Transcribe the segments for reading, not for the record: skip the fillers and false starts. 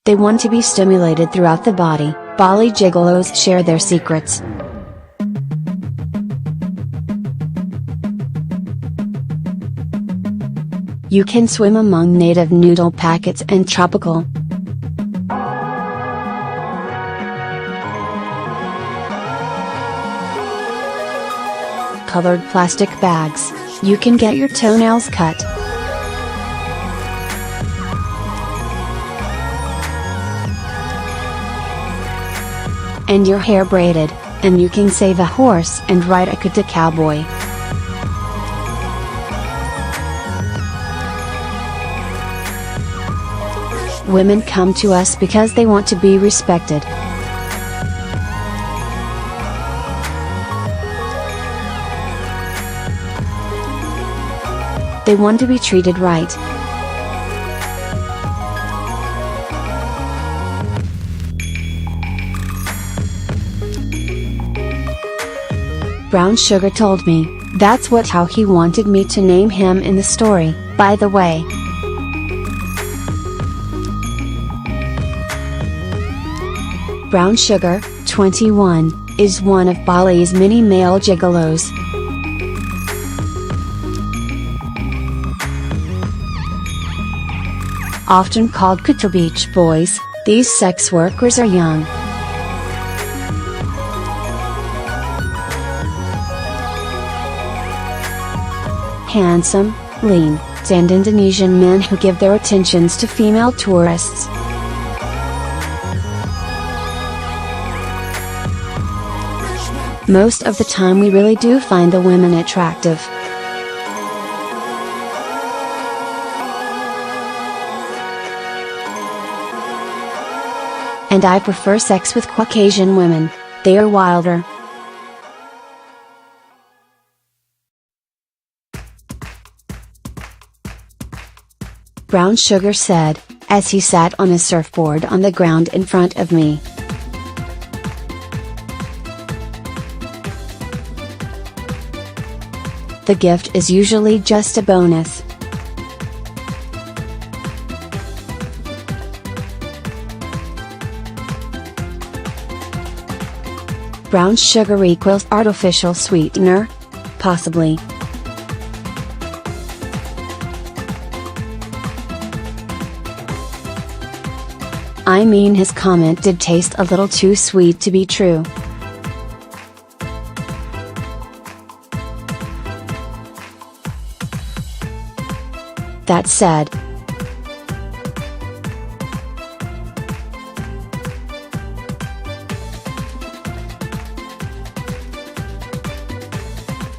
They want to be stimulated throughout the body. Bali Gigolos share their secrets. You can swim among native noodle packets and tropical colored plastic bags. You can get your toenails cut and your hair braided, and you can save a horse and ride a kata cowboy. Women come to us because they want to be respected. They want to be treated right. Brown Sugar told me, that's how he wanted me to name him in the story, by the way. Brown Sugar, 21, is one of Bali's many male gigolos. Often called Kata Beach Boys, these sex workers are young, handsome, lean, and Indonesian men who give their attentions to female tourists. Most of the time we really do find the women attractive. And I prefer sex with Caucasian women, they are wilder. Brown Sugar said, as he sat on a surfboard on the ground in front of me. The gift is usually just a bonus. Brown sugar equals artificial sweetener? Possibly. I mean, his comment did taste a little too sweet to be true. That said,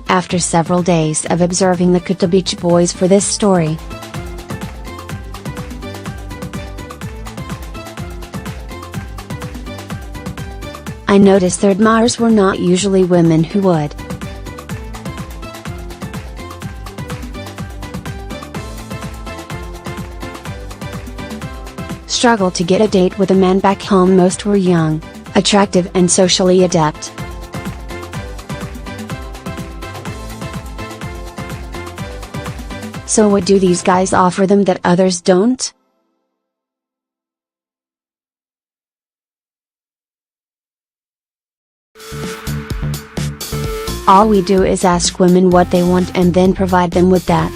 after several days of observing the Kata Beach Boys for this story, I noticed their admirers were not usually women who would struggle to get a date with a man back home. Most were young, attractive and socially adept. So what do these guys offer them that others don't? All we do is ask women what they want and then provide them with that.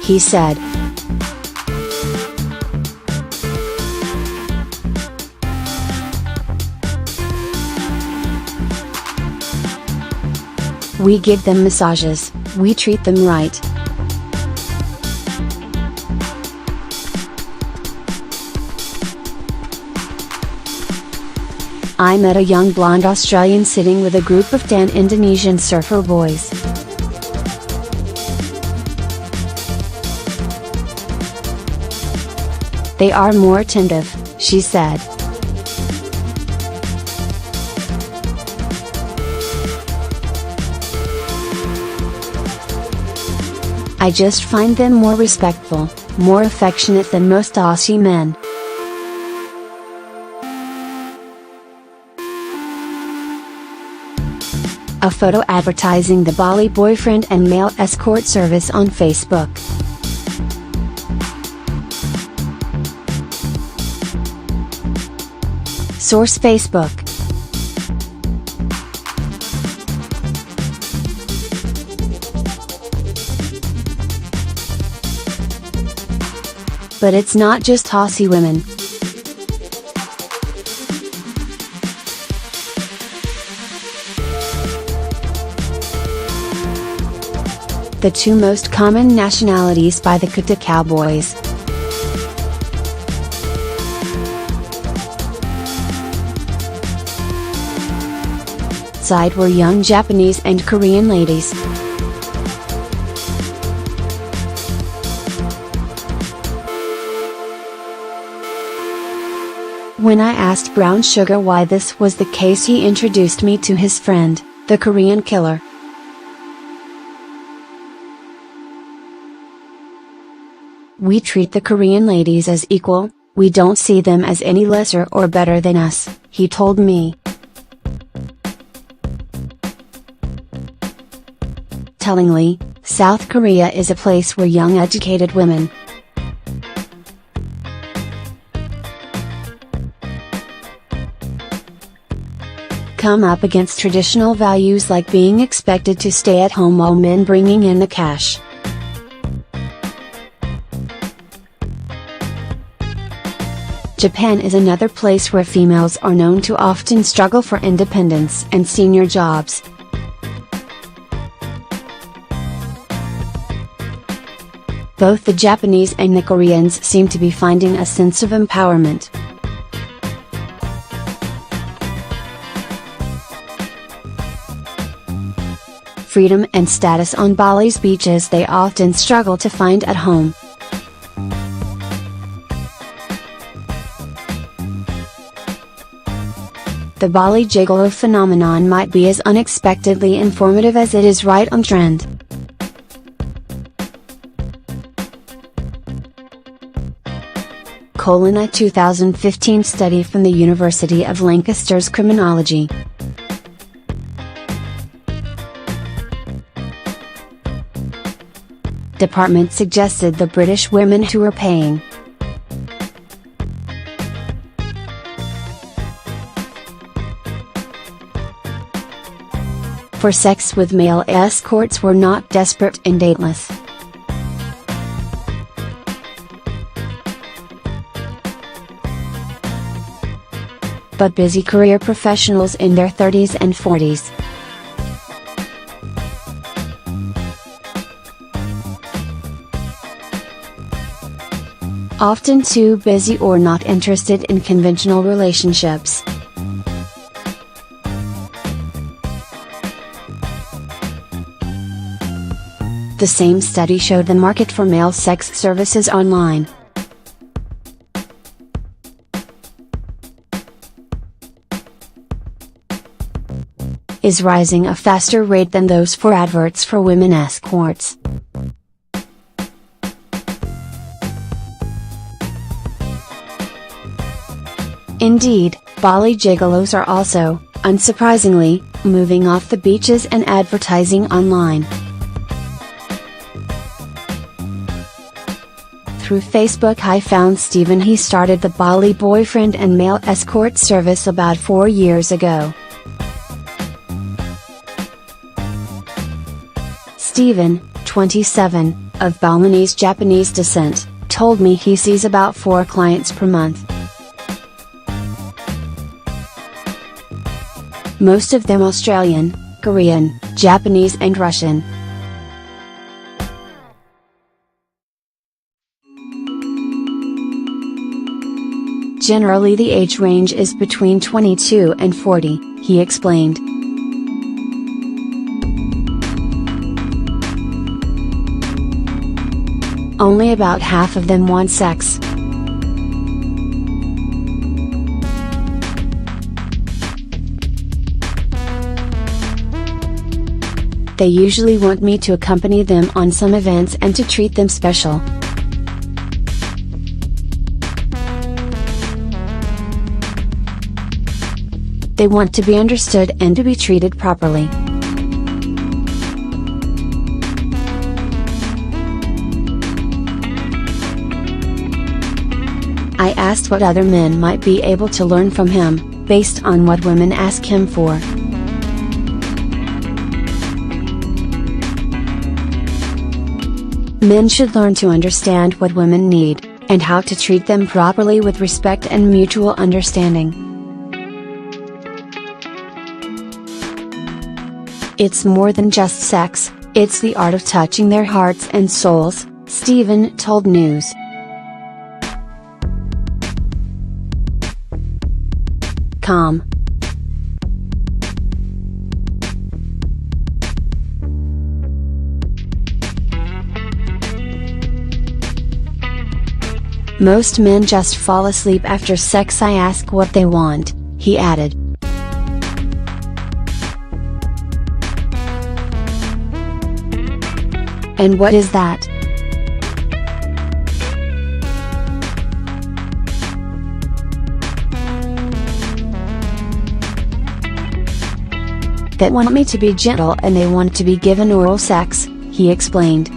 He said. We give them massages, we treat them right. I met a young blonde Australian sitting with a group of 10 Indonesian surfer boys. They are more attentive, she said. I just find them more respectful, more affectionate than most Aussie men. A photo advertising the Bali boyfriend and male escort service on Facebook. Source: Facebook. But it's not just Aussie women. The two most common nationalities by the Kuta cowboys. Side were young Japanese and Korean ladies. When I asked Brown Sugar why this was the case, he introduced me to his friend, the Korean killer. We treat the Korean ladies as equal, we don't see them as any lesser or better than us, he told me. Tellingly, South Korea is a place where young educated women come up against traditional values like being expected to stay at home while men bringing in the cash. Japan is another place where females are known to often struggle for independence and senior jobs. Both the Japanese and the Koreans seem to be finding a sense of empowerment. Freedom and status on Bali's beaches they often struggle to find at home. The Bali Gigolo phenomenon might be as unexpectedly informative as it is right on trend. A 2015 study from the University of Lancaster's Criminology Department suggested the British women who were paying for sex with male escorts were not desperate and dateless. But busy career professionals in their 30s and 40s. Often too busy or not interested in conventional relationships. The same study showed the market for male sex services online is rising a faster rate than those for adverts for women escorts. Indeed, Bali Gigolos are also, unsurprisingly, moving off the beaches and advertising online. Through Facebook I found Stephen. He started the Bali boyfriend and male escort service about 4 years ago. Stephen, 27, of Balinese Japanese descent, told me he sees about 4 clients per month. Most of them Australian, Korean, Japanese and Russian. Generally the age range is between 22 and 40, he explained. Only about half of them want sex. They usually want me to accompany them on some events and to treat them special. They want to be understood and to be treated properly. I asked what other men might be able to learn from him, based on what women ask him for. Men should learn to understand what women need, and how to treat them properly with respect and mutual understanding. It's more than just sex, it's the art of touching their hearts and souls, Stephen told News. Com. Most men just fall asleep after sex. I ask what they want, he added. And what is that? That want me to be gentle and they want to be given oral sex, he explained.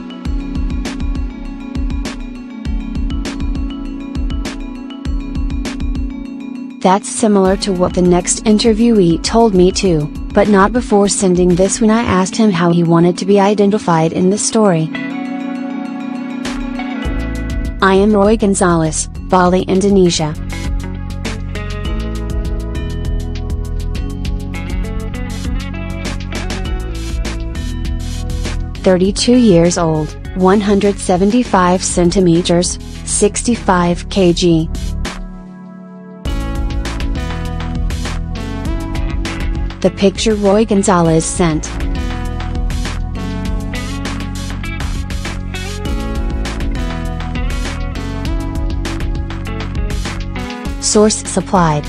That's similar to what the next interviewee told me too, but not before sending this when I asked him how he wanted to be identified in the story. I am Roy Gonzalez, Bali, Indonesia. "32 years old, 175 centimeters, 65 kg. The picture Roy Gonzalez sent. Source supplied.